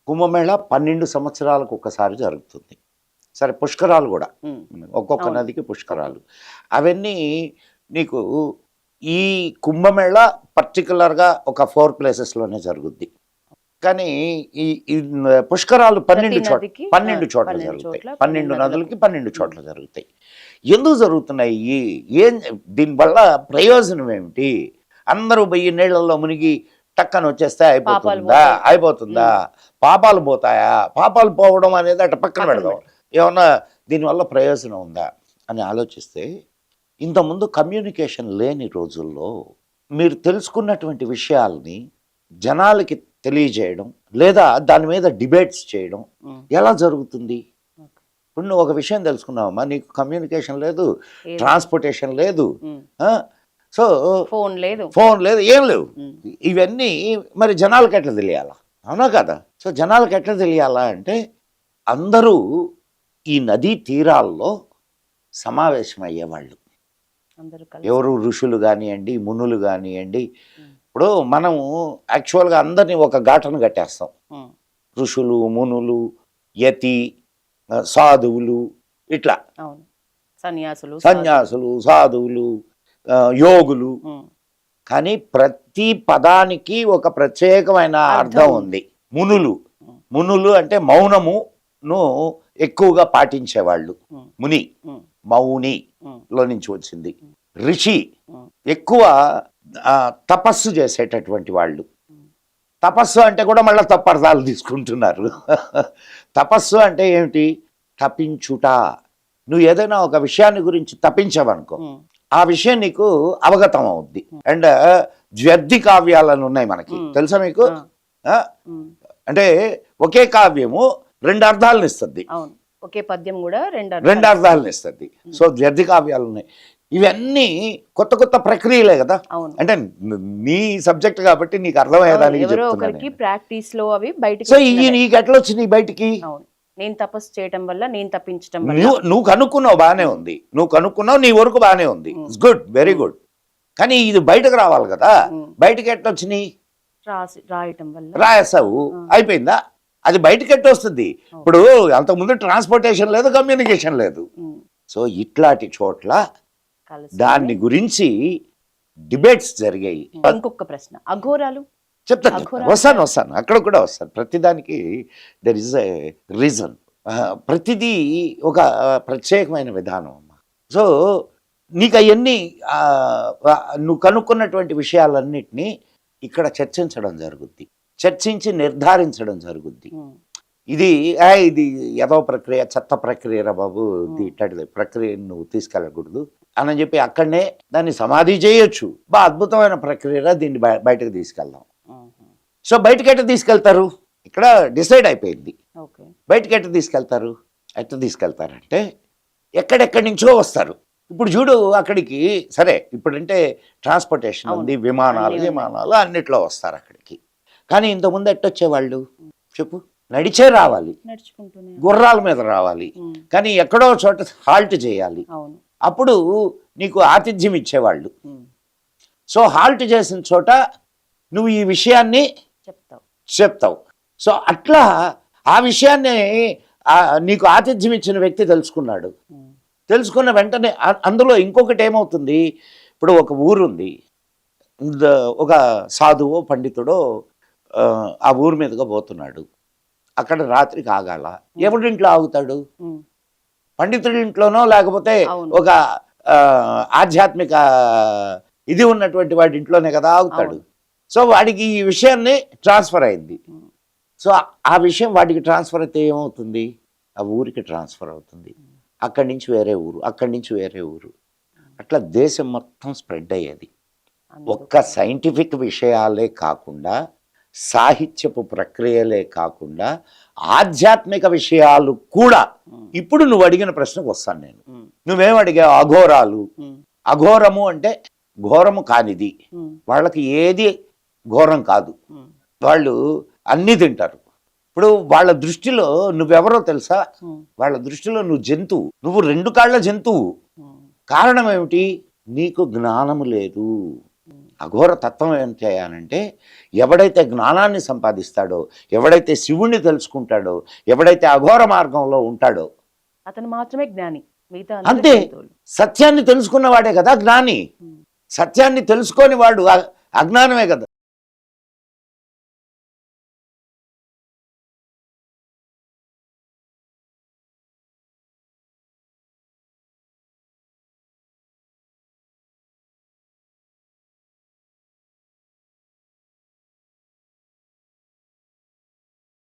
కుంభమేళ 12 సంవత్సరాలకు ఒకసారి జరుగుతుంది. సరే పుష్కరాలు కూడా ఒక్కొక్క అవును. నదికి పుష్కరాలు. అవన్నీ నీకు ఈ కుంభమేళ పర్టికులర్గా ఒక 4 ప్లేసెస్లోనే జరుగుద్ది. కానీ ఈ ఈ పుష్కరాలు 12 చోట్ల నదికి 12 చోట్ల 12 జరుగుతాయి. చోట్ల, 12 నదులకి 12 ఉమ్. చోట్ల జరుగుతాయి. ఎందుకు జరుగుతున్నాయి? ఏం దీనివల్ల ప్రయోజనం ఏమిటి? అందరూ వెయ్యి నీళ్లలో మునిగి టక్కన వచ్చేస్తే అయిపోతుందా? పోతాయి. అయిపోతుందా? పాపాలు పోతాయా? పాపాలు పోవడం అనేది అటు పక్కన పెడదాం. ఏమన్నా దీనివల్ల ప్రయోజనం ఉందా అని ఆలోచిస్తే, ఇంతకుముందు కమ్యూనికేషన్ లేని రోజుల్లో మీరు తెలుసుకున్నటువంటి విషయాల్ని జనాలకి తెలియజేయడం లేదా దాని మీద డిబేట్స్ చేయడం ఉమ్. ఎలా జరుగుతుంది? ఓకే. ఇప్పుడు నువ్వు ఒక విషయం తెలుసుకున్నావమ్మా, నీకు కమ్యూనికేషన్ లేదు, ఏది? ట్రాన్స్పోర్టేషన్ లేదు, ఉమ్. సో ఫోన్ లేదు. ఫోన్ లేదు, ఏం లేవు. ఉమ్. ఇవన్నీ మరి జనాలకు ఎట్లా తెలియాలా? అవునా కదా? సో జనాలకు ఎట్లా తెలియాలా అంటే అందరూ ఈ నదీ తీరాల్లో సమావేశం అయ్యేవాళ్ళు. అందరూ ఎవరు ఋషులు కానివ్వండి, మునులు కానివ్వండి. ఉమ్. ఇప్పుడు మనము యాక్చువల్గా అందరినీ ఒక ఘాటను కట్టేస్తాం. ఉమ్. ఋషులు, మునులు, యతి, సాధువులు, ఇట్లా అవును. సన్యాసులు సన్యాసులు, సాధువులు, యోగులు. ఉమ్. కానీ ప్రతి పదానికి ఒక ప్రత్యేకమైన అర్థం ఉంది. మునులు, మునులు అంటే మౌనమును ఎక్కువగా పాటించేవాళ్ళు. ఉమ్. ముని, ఉమ్. మౌని ఉమ్. లో నుంచి వచ్చింది. ఋషి ఉమ్. ఎక్కువ తపస్సు చేసేటటువంటి వాళ్ళు. ఉమ్. తపస్సు అంటే కూడా మళ్ళీ తప్పర్థాలు తీసుకుంటున్నారు. తపస్సు అంటే ఏమిటి? తపించుట. నువ్వు ఏదైనా ఒక విషయాన్ని గురించి తపించావనుకో, ఉమ్. ఆ విషయం నీకు అవగతం అవుద్ది. అండ్ ద్వ్యర్థి కావ్యాలను ఉన్నాయి మనకి, తెలుసా మీకు? ఆ. ఆ? ఉమ్. అంటే ఒకే కావ్యము 2 అర్థాలను ఇస్తుంది, అవును. ఒకే పద్యం కూడా 2 2 అర్థాలను ఇస్తుంది. సో ద్వ్యర్థి కావ్యాలు ఉన్నాయి. ఇవన్నీ కొత్త కొత్త ప్రక్రియలే కదా. అవును. అంటే నీ సబ్జెక్ట్ కాబట్టి నీకు అర్థమయ్యేదానికి ఎవరో చెప్తున్నాను ఒకరికి నేను. ప్రాక్టీస్ లో అవి బయటికి సో వచ్చినవే. నీకు ఎట్లా వచ్చినాయి బయటికి? అవును. నేను తపస్సు చేయటం వల్ల, నేను తప్పించటం వల్ల. నువ్వు కనుక్కున్నావు, బాగానే ఉంది. నువ్వు కనుక్కున్నావు, నీ వరకు బాగానే ఉంది. It's good, very good. కానీ ఇది బయటకు రావాలి కదా. బయటకి ఎట్లా వచ్చినాయి? రాయటం వల్ల. రాసావు, అయిపోయిందా? అది బయటకి ఎట్లా వస్తుంది? ఇప్పుడు అంతకుముందు ట్రాన్స్పోర్టేషన్ లేదు, కమ్యూనికేషన్ లేదు. ఉమ్. సో ఇట్లాంటి చోట్ల కలిసి దాన్ని గురించి డిబేట్స్ జరిగాయి. ఇంకొక ప్రశ్న, అఘోరాలు. చెప్తాను, అఘోరాలు. వస్తాను, అక్కడ కూడా వస్తాను. ప్రతిదానికి దెర్ ఇస్ ఎ రీజన్. ప్రతిదీ ఒక ప్రత్యేకమైన విధానం అమ్మా. సో నీకు అవన్నీ నువ్వు కనుక్కున్నటువంటి విషయాలన్నిటినీ ఇక్కడ చర్చించడం జరుగుద్ది, చర్చించి నిర్ధారించడం జరుగుద్ది. ఉమ్. ఇది ఏదో ప్రక్రియ, చెత్త ప్రక్రియ రా బాబు, ఇది ఇట్లాంటి ప్రక్రియను నువ్వు తీసుకెళ్ళకూడదు అని చెప్పి అక్కడనే దాన్ని సమాధి చేయొచ్చు. అద్భుతమైన ప్రక్రియరా, దీన్ని బయటకు తీసుకెళ్దాం. ఉమ్. సో బయటకి ఎట్లా తీసుకెళ్తారు? ఇక్కడ డిసైడ్ అయిపోయింది. ఓకే. బయటకి ఎట్లా తీసుకెళ్తారంటే ఎక్కడెక్కడి నుంచో వస్తారు. ఇప్పుడు చూడు అక్కడికి, సరే ఇప్పుడంటే ట్రాన్స్పోర్టేషన్ ఉంది, విమానాలు అన్నిట్లో వస్తారు అక్కడికి. కానీ ఇంతకుముందు ఎట్టొచ్చేవాళ్ళు చెప్పు? నడిచే రావాలి, నడుచుకుంటూనే. గుర్రాల మీద రావాలి. ఉమ్. కానీ ఎక్కడో చోట హాల్ట్ చేయాలి. అవును. అప్పుడు నీకు ఆతిథ్యం ఇచ్చేవాళ్ళు. ఉమ్. సో హాల్ట్ చేసిన చోట నువ్వు ఈ విషయాన్ని చెప్తావు. సో అట్లా ఆ విషయాన్ని నీకు ఆతిథ్యం ఇచ్చిన వ్యక్తి తెలుసుకున్నాడు. ఉమ్. తెలుసుకున్న వెంటనే అందులో ఇంకొకటి ఏమవుతుంది? ఇప్పుడు ఒక ఊరుంది, ఒక సాధువో పండితుడో ఆ ఊరు మీదుగా పోతున్నాడు. అక్కడ రాత్రికి ఆగాల. ఎవరింట్లో ఆగుతాడు? ఉమ్. పండితుడి ఇంట్లోనో, లేకపోతే అవును. ఒక ఆధ్యాత్మిక ఇది ఉన్నటువంటి వాడి ఇంట్లోనే కదా ఆగుతాడు. అవును. సో వాడికి ఈ విషయాన్ని ట్రాన్స్ఫర్ అయింది. ఉమ్. సో ఆ విషయం వాడికి ట్రాన్స్ఫర్ అయితే ఏమవుతుంది? ఆ ఊరికి ట్రాన్స్ఫర్ అవుతుంది. అక్కడి నుంచి వేరే ఊరు, అక్కడి నుంచి వేరే ఊరు, అట్లా దేశం మొత్తం స్ప్రెడ్ అయ్యేది. ఒక్క సైంటిఫిక్ విషయాలే కాకుండా, సాహిత్యపు ప్రక్రియలే కాకుండా, ఆధ్యాత్మిక విషయాలు కూడా. ఇప్పుడు నువ్వు అడిగిన ప్రశ్నకు వస్తాను నేను. నువ్వేం అడిగావు? అఘోరాలు. అఘోరము అంటే ఘోరము కానిది. వాళ్ళకి ఏది ఘోరం కాదు, వాళ్ళు అన్నీ తింటారు. ఇప్పుడు వాళ్ళ దృష్టిలో నువ్వెవరో తెలుసా? వాళ్ళ దృష్టిలో నువ్వు జంతువు, నువ్వు 2 కాళ్ళ జంతువు. కారణం ఏమిటి? నీకు జ్ఞానము లేదు. అఘోర తత్వం ఏం చేయాలంటే, ఎవడైతే జ్ఞానాన్ని సంపాదిస్తాడో, ఎవడైతే శివుణ్ణి తెలుసుకుంటాడో, ఎవడైతే అఘోర మార్గంలో ఉంటాడో, అతను మాత్రమే జ్ఞాని, మిగతా అందరూ అంతే. జంతువులు. సత్యాన్ని తెలుసుకున్నవాడే కదా జ్ఞాని. సత్యాన్ని తెలుసుకోని వాడు అజ్ఞానమే కదా.